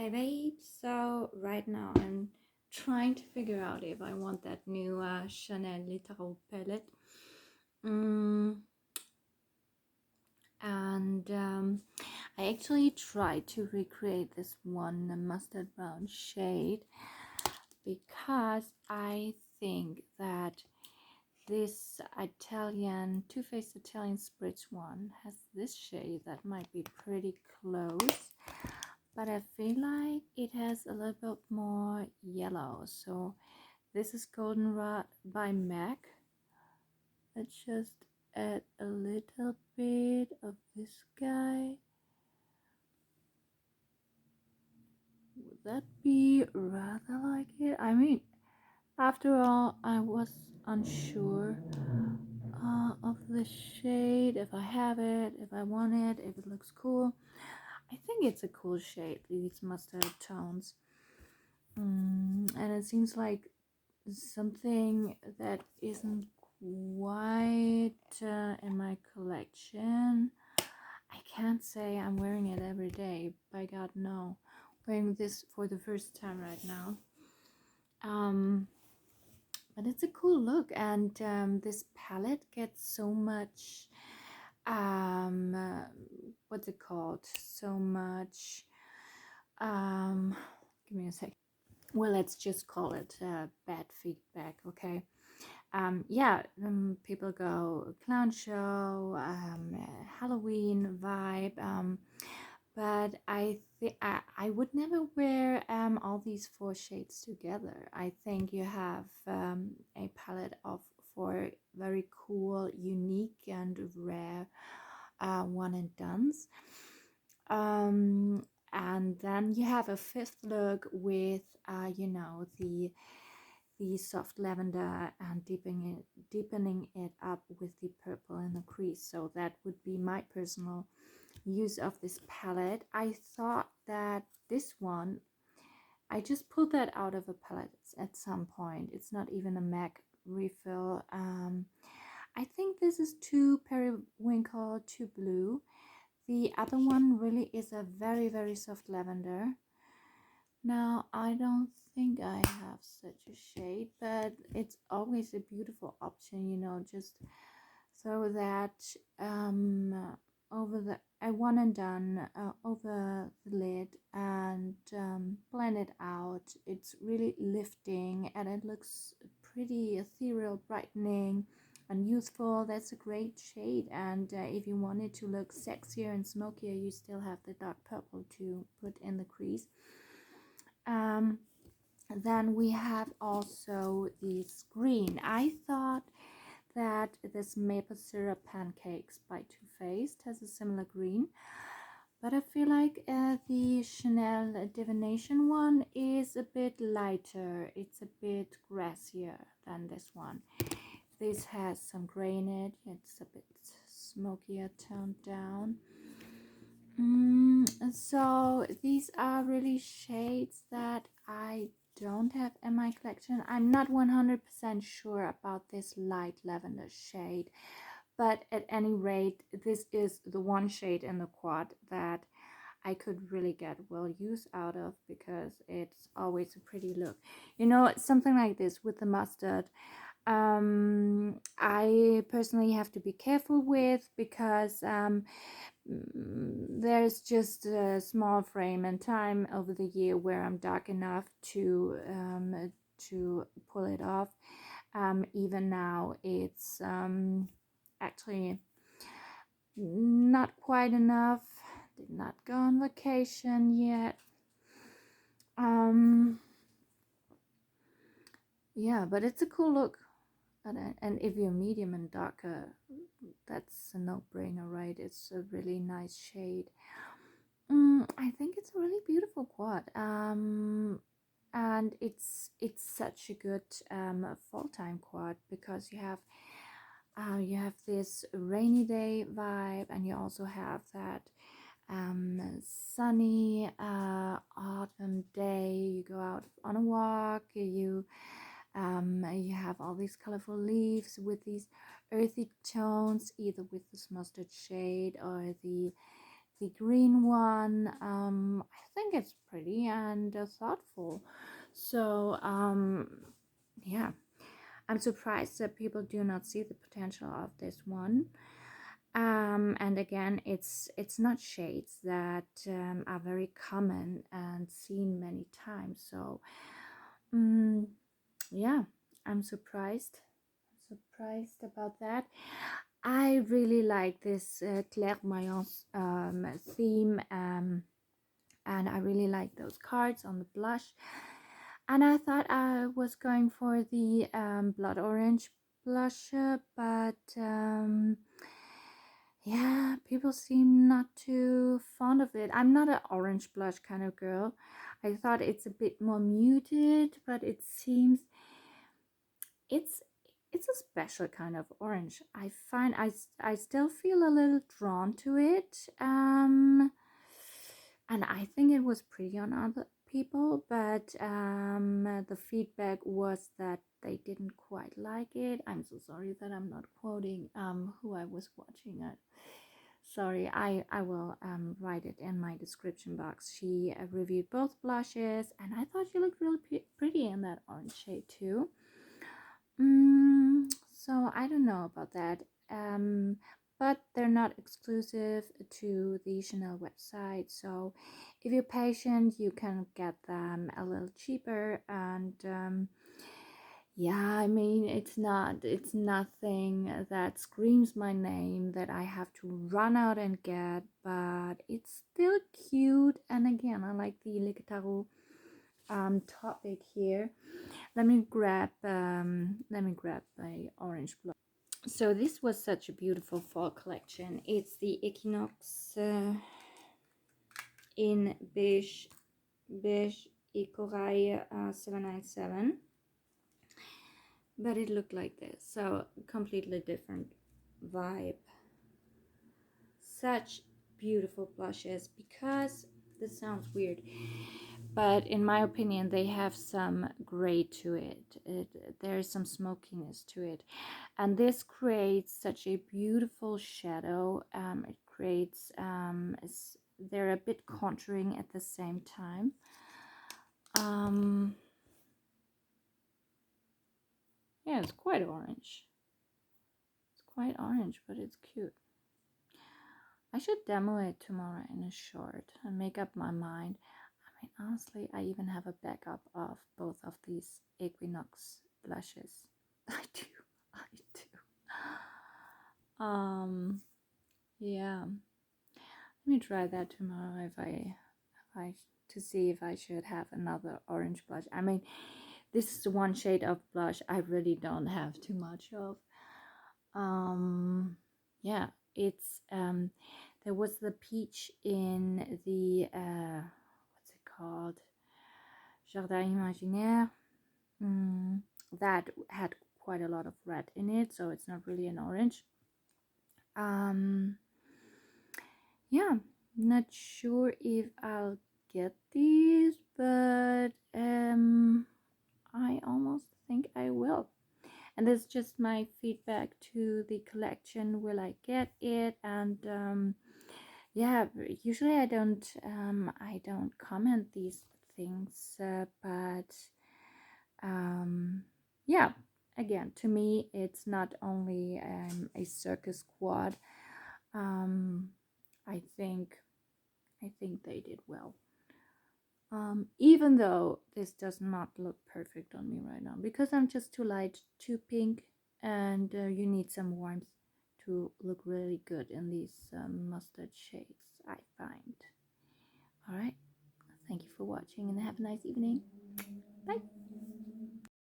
Hey babe, so right now I'm trying to figure out if I want that new Chanel Little palette. Mm, and I actually tried to recreate this one mustard brown shade because I think that this Italian Too Faced Italian Spritz one has this shade that might be pretty close, but I feel like it has a little bit more yellow. So this is Goldenrod by MAC. Let's just add a little bit of this guy. Would that be rather like it? I mean, after all, I was unsure of the shade, if I have it, if I want it, if it looks cool. I think it's a cool shade, these mustard tones. And it seems like something that isn't quite in my collection. I can't say I'm wearing it every day, by God, no. Wearing this for the first time right now. But it's a cool look, and this palette gets so much what's it called, so much give me a sec. Well, let's just call it bad feedback, okay? People go clown show, Halloween vibe, but I think I would never wear all these four shades together. I think you have a palette of four very cool, unique, and rare one and dones. And then you have a fifth look with the soft lavender and deepening it up with the purple in the crease. So that would be my personal use of this palette. I thought that this one, I just pulled that out of a palette at some point. It's not even a MAC refill. I think this is too periwinkle, too blue. The other one really is a very, very soft lavender. Now, I don't think I have such a shade, but it's always a beautiful option, you know, just throw that over the one and done over the lid and blend it out. It's really lifting and it looks pretty ethereal, brightening and youthful. That's a great shade, and if you wanted to look sexier and smokier, you still have the dark purple to put in the crease. Then we have also this green. I thought that this maple syrup pancakes by Too Faced has a similar green, but I feel like the Chanel Divination one is a bit lighter. It's a bit grassier than this one. This has some gray in it. It's a bit smokier, toned down. So these are really shades that I don't have in my collection. I'm not 100% sure about this light lavender shade, but at any rate, this is the one shade in the quad that I could really get well use out of, because it's always a pretty look. You know, something like this with the mustard, I personally have to be careful with, because there's just a small frame and time over the year where I'm dark enough to pull it off. Even now, it's actually not quite enough. Did not go on vacation yet. Yeah, but it's a cool look. And if you're medium and darker, that's a no-brainer, right? It's a really nice shade. I think it's a really beautiful quad. And it's such a good fall time quad, because you have this rainy day vibe, and you also have that sunny autumn day. You go out on a walk, you have all these colorful leaves with these earthy tones, either with this mustard shade or the the green one, I think it's pretty and thoughtful. So yeah, I'm surprised that people do not see the potential of this one. And again, it's not shades that are very common and seen many times. So yeah, I'm surprised about that. I really like this Clairvoyance theme, and I really like those cards on the blush. And I thought I was going for the Bloodorange blusher, but yeah, people seem not too fond of it. I'm not an orange blush kind of girl. I thought it's a bit more muted, but it seems it's it's a special kind of orange. I find I still feel a little drawn to it. And I think it was pretty on other people, but the feedback was that they didn't quite like it. I'm so sorry that I'm not quoting who I was watching it. Sorry, I will write it in my description box. She reviewed both blushes, and I thought she looked really pretty in that orange shade too. So I don't know about that. But they're not exclusive to the Chanel website. So if you're patient, you can get them a little cheaper. And yeah, I mean, it's nothing that screams my name that I have to run out and get, but it's still cute. And again, I like the Le Tarot topic here. Let me grab my orange blush. So this was such a beautiful fall collection. It's the Equinox in beige et corail 797, but it looked like this, so completely different vibe. Such beautiful blushes, because this sounds weird, but in my opinion they have some gray to it. There's some smokiness to it, and this creates such a beautiful shadow. It creates they're a bit contouring at the same time. Yeah, it's quite orange. It's quite orange, but it's cute. I should demo it tomorrow in a short and make up my mind. I mean, honestly, I even have a backup of both of these Equinox blushes. I do. Yeah. Let me try that tomorrow if I to see if I should have another orange blush. I mean, this is one shade of blush I really don't have too much of. Yeah, it's there was the peach in the what's it called, Jardin Imaginaire, that had quite a lot of red in it, so it's not really an orange. Yeah, not sure if I'll get these, but I almost think I will. And this is just my feedback to the collection. Will I get it? And yeah, usually I don't comment these things, but yeah, again, to me it's not only a circus quad. I think they did well. Even though this does not look perfect on me right now, because I'm just too light, too pink, and you need some warmth to look really good in these mustard shades, I find. All right, thank you for watching and have a nice evening. Bye.